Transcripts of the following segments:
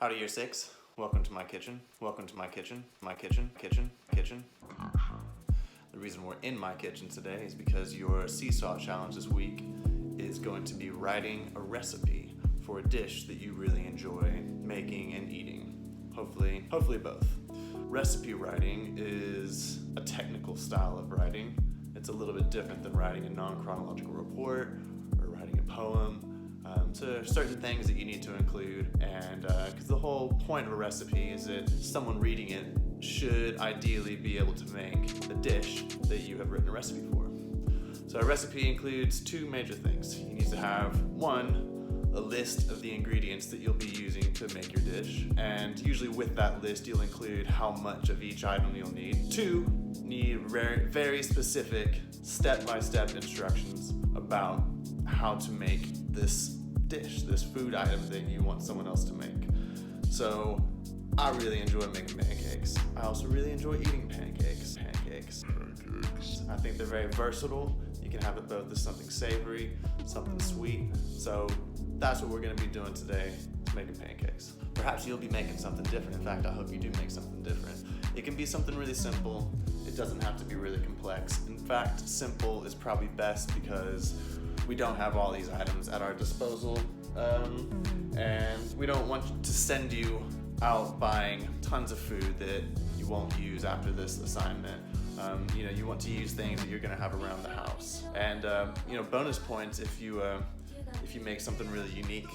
Howdy, year 6. Welcome to my kitchen. Welcome to my kitchen. My kitchen. The reason we're in my kitchen today is because your SeeSaw challenge this week is going to be writing a recipe for a dish that you really enjoy making and eating. Hopefully both. Recipe writing is a technical style of writing. It's a little bit different than writing a non-chronological report or writing a poem. So there are certain things that you need to include, and because the whole point of a recipe is that someone reading it should ideally be able to make a dish that you have written a recipe for. So a recipe includes two major things. You need to have, one, a list of the ingredients that you'll be using to make your dish, and usually with that list you'll include how much of each item you'll need. Two, need very specific step-by-step instructions about how to make this dish, this food item that you want someone else to make. So I really enjoy making pancakes. I also really enjoy eating pancakes. I think they're very versatile. You can have it both as something savory, something sweet. So that's what we're gonna be doing today, is making pancakes. Perhaps you'll be making something different. In fact, I hope you do make something different. It can be something really simple. It doesn't have to be really complex. In fact, simple is probably best because we don't have all these items at our disposal, and we don't want to send you out buying tons of food that you won't use after this assignment. You want to use things that you're gonna have around the house. And bonus points if you make something really unique.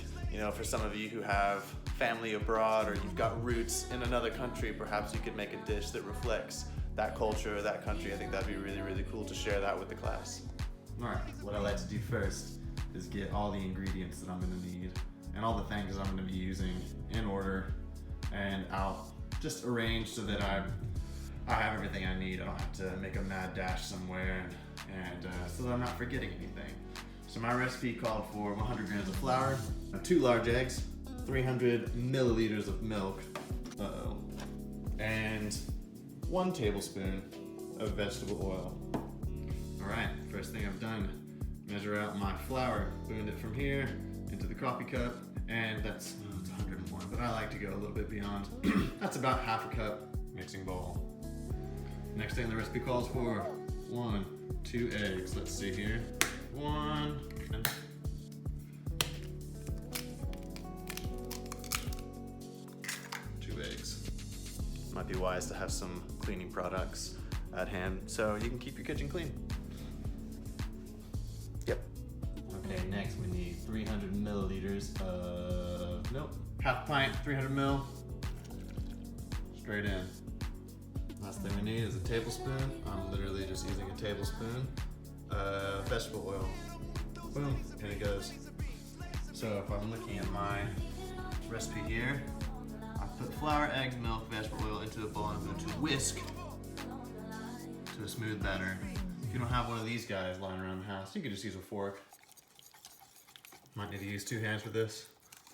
For some of you who have family abroad or you've got roots in another country, perhaps you could make a dish that reflects that culture or that country. I think that'd be really, really cool to share that with the class. All right, what I like to do first is get all the ingredients that I'm gonna need and all the things I'm gonna be using in order, and I'll just arrange so that I have everything I need. I don't have to make a mad dash somewhere, and so that I'm not forgetting anything. So my recipe called for 100 grams of flour, 2 large eggs, 300 milliliters of milk, and 1 tablespoon of vegetable oil. All right, first thing I've done, measure out my flour, spoon it from here into the coffee cup, and it's 101, but I like to go a little bit beyond. That's about half a cup mixing bowl. Next thing the recipe calls for, 1, 2 eggs. Let's see here. 1 and 2 eggs. Might be wise to have some cleaning products at hand so you can keep your kitchen clean. Yep. Okay, next we need 300 milliliters of milk. Half pint, 300 ml. Straight in. Last thing we need is a tablespoon. I'm literally just using a tablespoon. Vegetable oil. Boom, and it goes. So if I'm looking at my recipe here, I put flour, eggs, milk, vegetable oil into a bowl, and I'm going to whisk to a smooth batter. If you don't have one of these guys lying around the house, you can just use a fork. Might need to use 2 hands for this.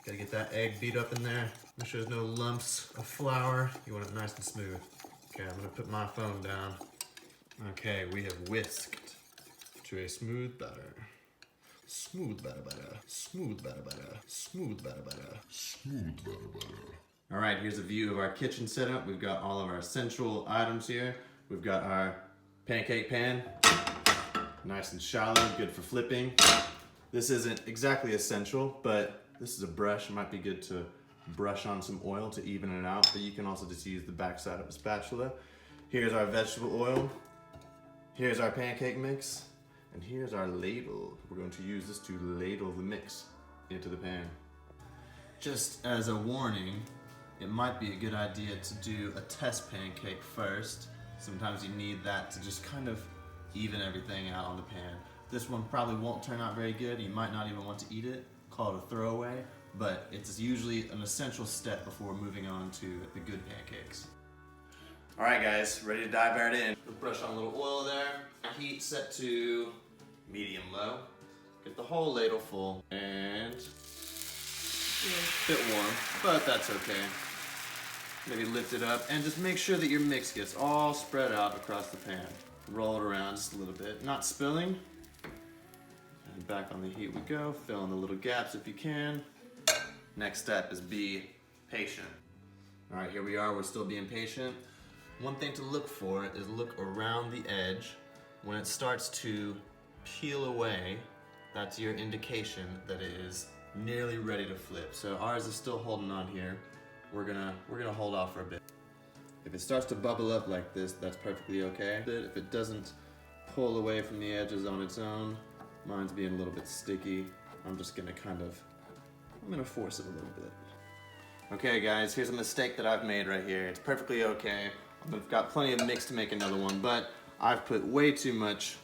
Gotta get that egg beat up in there. Make sure there's no lumps of flour. You want it nice and smooth. Okay, I'm gonna put my phone down. Okay, we have whisked to a smooth batter. Smooth batter. All right, here's a view of our kitchen setup. We've got all of our essential items here. We've got our pancake pan, nice and shallow, good for flipping. This isn't exactly essential, but this is a brush. It might be good to brush on some oil to even it out, but you can also just use the backside of a spatula. Here's our vegetable oil. Here's our pancake mix. And here's our ladle. We're going to use this to ladle the mix into the pan. Just as a warning, it might be a good idea to do a test pancake first. Sometimes you need that to just kind of even everything out on the pan. This one probably won't turn out very good. You might not even want to eat it. Call it a throwaway, but it's usually an essential step before moving on to the good pancakes. All right, guys, ready to dive right in. We'll brush on a little oil there. Heat set to medium low. Get the whole ladle full, and a bit warm, but that's okay. Maybe lift it up and just make sure that your mix gets all spread out across the pan. Roll it around just a little bit, not spilling. And back on the heat we go. Fill in the little gaps if you can. Next step is B, patient. All right, here we are, we're still being patient. One thing to look for is look around the edge. When it starts to peel away, that's your indication that it is nearly ready to flip. So ours is still holding on here. We're gonna hold off for a bit. If it starts to bubble up like this, that's perfectly okay. If it doesn't pull away from the edges on its own, mine's being a little bit sticky. I'm just gonna I'm gonna force it a little bit. Okay guys, here's a mistake that I've made right here. It's perfectly okay. I've got plenty of mix to make another one, but I've put way too much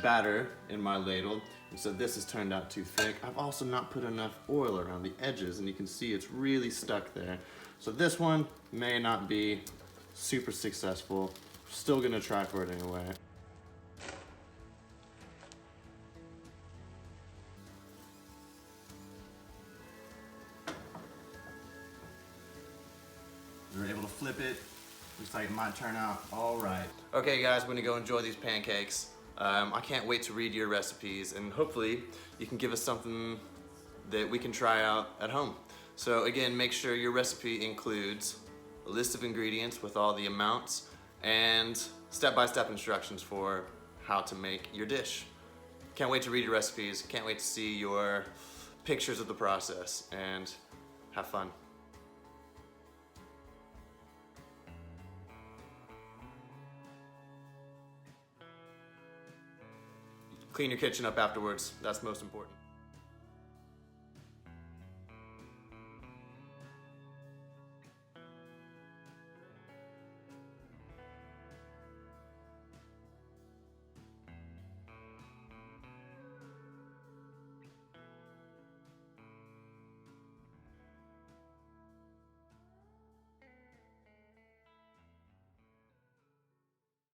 batter in my ladle, and so this has turned out too thick. I've also not put enough oil around the edges, and you can see it's really stuck there. So this one may not be super successful. Still gonna try for it anyway. We were able to flip it. Looks like it might turn out all right. Okay guys, we're gonna go enjoy these pancakes. I can't wait to read your recipes, and hopefully you can give us something that we can try out at home. So again, make sure your recipe includes a list of ingredients with all the amounts and step-by-step instructions for how to make your dish. Can't wait to read your recipes, can't wait to see your pictures of the process, and have fun. Clean your kitchen up afterwards, that's most important.